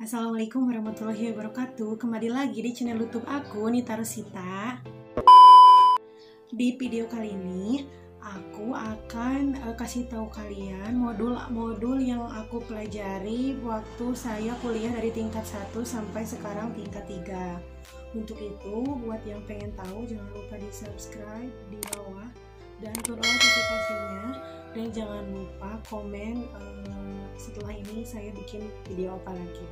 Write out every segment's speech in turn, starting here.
Assalamualaikum warahmatullahi wabarakatuh. Kembali lagi di channel YouTube aku, Nita Rosita. Di video kali ini aku akan kasih tahu kalian modul-modul yang aku pelajari waktu saya kuliah dari tingkat 1 sampai sekarang tingkat 3. Untuk itu, buat yang pengen tahu jangan lupa di subscribe di bawah dan turn on notifikasinya, dan jangan lupa komen setelah ini saya bikin video apa lagi.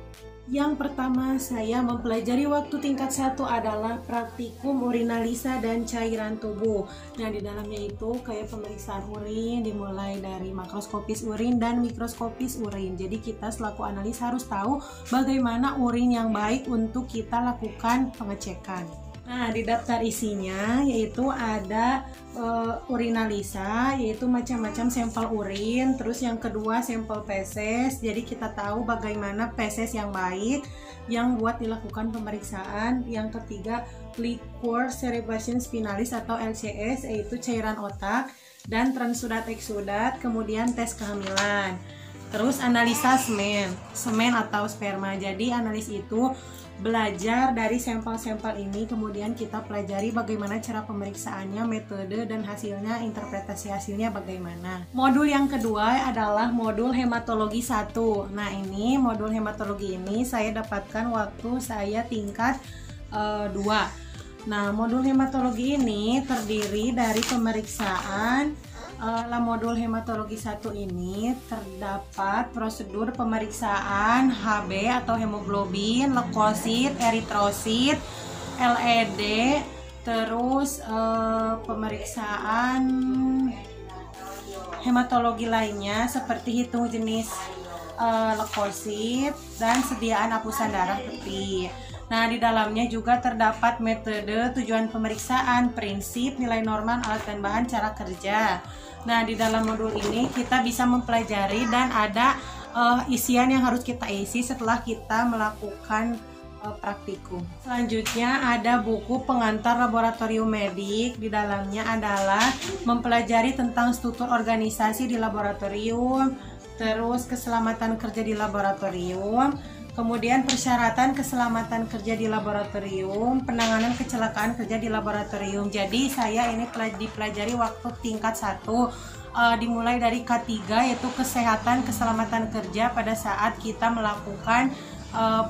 Yang pertama saya mempelajari waktu tingkat 1 adalah praktikum urinalisa dan cairan tubuh. Nah, di dalamnya itu kayak pemeriksaan urin dimulai dari makroskopis urin dan mikroskopis urin. Jadi kita selaku analis harus tahu bagaimana urin yang baik untuk kita lakukan pengecekan. Nah, di daftar isinya yaitu ada urinalisa, yaitu macam-macam sampel urin. Terus yang kedua sampel feses, jadi kita tahu bagaimana feses yang baik yang buat dilakukan pemeriksaan. Yang ketiga liquor cerebration spinalis atau LCS, yaitu cairan otak, dan transudat eksudat, kemudian tes kehamilan. Terus analisa semen atau sperma. Jadi analis itu belajar dari sampel-sampel ini, kemudian kita pelajari bagaimana cara pemeriksaannya, metode, dan hasilnya, interpretasi hasilnya bagaimana. Modul yang kedua adalah modul hematologi 1. Nah, ini modul hematologi ini saya dapatkan waktu saya tingkat 2. Nah, modul hematologi ini terdiri dari pemeriksaan. Dalam modul hematologi 1 ini terdapat prosedur pemeriksaan Hb atau hemoglobin, leukosit, eritrosit, LED, terus pemeriksaan hematologi lainnya seperti hitung jenis leukosit dan sediaan hapusan darah peti. Nah, di dalamnya juga terdapat metode, tujuan pemeriksaan, prinsip, nilai normal, alat dan bahan, cara kerja. Nah, di dalam modul ini kita bisa mempelajari dan ada isian yang harus kita isi setelah kita melakukan praktikum. Selanjutnya ada buku pengantar laboratorium medik. Di dalamnya adalah mempelajari tentang struktur organisasi di laboratorium, terus keselamatan kerja di laboratorium, kemudian persyaratan keselamatan kerja di laboratorium, penanganan kecelakaan kerja di laboratorium. Jadi saya ini dipelajari waktu tingkat 1, dimulai dari K3, yaitu kesehatan keselamatan kerja pada saat kita melakukan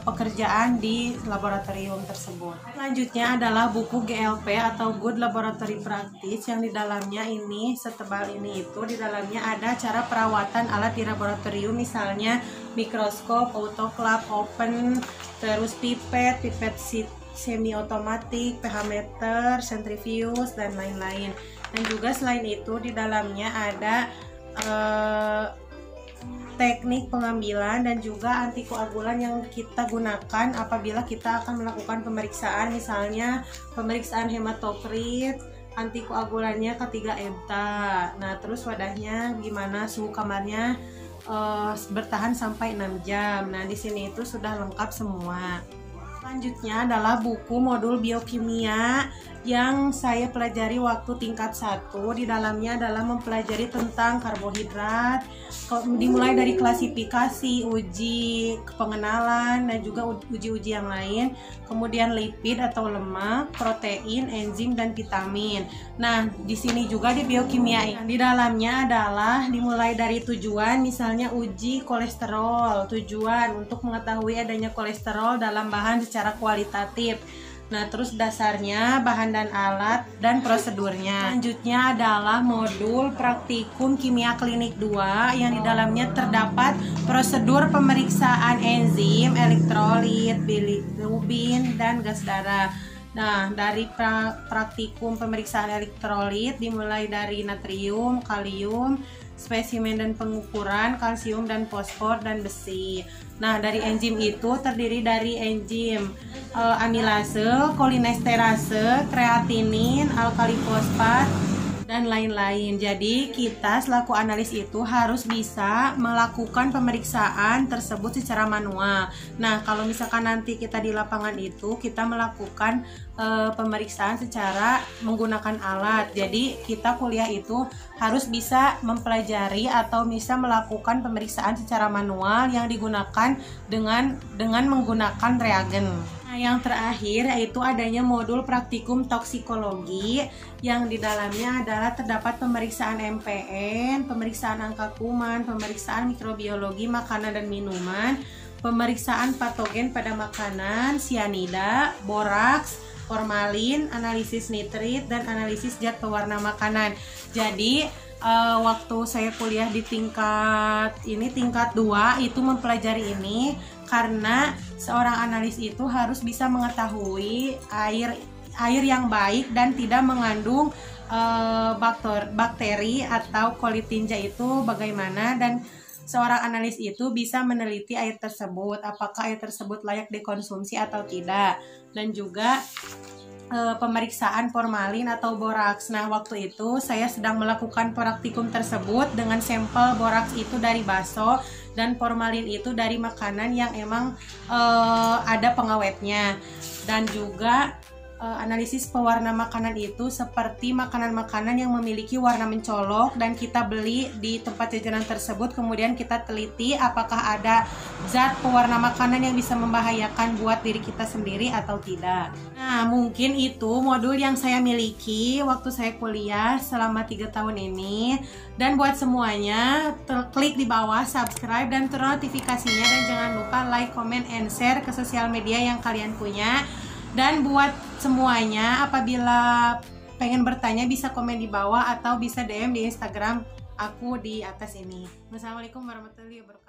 pekerjaan di laboratorium tersebut. Selanjutnya adalah buku GLP atau Good Laboratory Practice, yang di dalamnya ini setebal ini itu di dalamnya ada cara perawatan alat di laboratorium, misalnya mikroskop, autoclave, open, terus pipet semi otomatik, pH meter, centrifuge, dan lain-lain. Dan juga selain itu di dalamnya ada teknik pengambilan dan juga antikoagulan yang kita gunakan apabila kita akan melakukan pemeriksaan, misalnya pemeriksaan hematokrit, antikoagulannya K3 EBTA. Nah, terus wadahnya gimana, suhu kamarnya bertahan sampai 6 jam. Nah, di sini itu sudah lengkap semua. Selanjutnya adalah buku modul biokimia yang saya pelajari waktu tingkat 1. Di dalamnya adalah mempelajari tentang karbohidrat, dimulai dari klasifikasi, uji pengenalan, dan juga uji-uji yang lain. Kemudian lipid atau lemak, protein, enzim, dan vitamin. Nah, di sini juga di biokimia di dalamnya adalah dimulai dari tujuan, misalnya uji kolesterol, tujuan untuk mengetahui adanya kolesterol dalam bahan secara kualitatif. Nah, terus dasarnya, bahan dan alat, dan prosedurnya. Selanjutnya adalah modul praktikum kimia klinik 2 yang di dalamnya terdapat prosedur pemeriksaan enzim, elektrolit, bilirubin, dan gas darah. Nah, dari praktikum pemeriksaan elektrolit dimulai dari natrium, kalium, spesimen dan pengukuran, kalsium dan fosfor, dan besi. Nah, dari enzim itu terdiri dari enzim amilase, kolinesterase, kreatinin, alkali fosfat, dan lain-lain. Jadi kita selaku analis itu harus bisa melakukan pemeriksaan tersebut secara manual. Nah, kalau misalkan nanti kita di lapangan itu kita melakukan pemeriksaan secara menggunakan alat. Jadi kita kuliah itu harus bisa mempelajari atau bisa melakukan pemeriksaan secara manual yang digunakan dengan menggunakan reagen. Nah, yang terakhir yaitu adanya modul praktikum toksikologi yang di dalamnya adalah terdapat pemeriksaan MPN, pemeriksaan angka kuman, pemeriksaan mikrobiologi makanan dan minuman, pemeriksaan patogen pada makanan, sianida, boraks, formalin, analisis nitrit, dan analisis zat pewarna makanan. Jadi waktu saya kuliah di tingkat 2 itu mempelajari ini karena seorang analis itu harus bisa mengetahui air yang baik dan tidak mengandung bakteri atau kolitinja itu bagaimana, dan seorang analis itu bisa meneliti air tersebut apakah air tersebut layak dikonsumsi atau tidak, dan juga pemeriksaan formalin atau boraks. Nah, waktu itu saya sedang melakukan praktikum tersebut dengan sampel boraks itu dari bakso dan formalin itu dari makanan yang emang ada pengawetnya, dan juga analisis pewarna makanan itu seperti makanan-makanan yang memiliki warna mencolok dan kita beli di tempat jajanan tersebut, kemudian kita teliti apakah ada zat pewarna makanan yang bisa membahayakan buat diri kita sendiri atau tidak. Nah, mungkin itu modul yang saya miliki waktu saya kuliah selama 3 tahun ini. Dan buat semuanya, klik di bawah subscribe dan turn notifikasinya, dan jangan lupa like, comment, and share ke sosial media yang kalian punya. Dan buat semuanya, apabila pengen bertanya bisa komen di bawah atau bisa DM di Instagram aku di atas ini. Wassalamualaikum warahmatullahi wabarakatuh.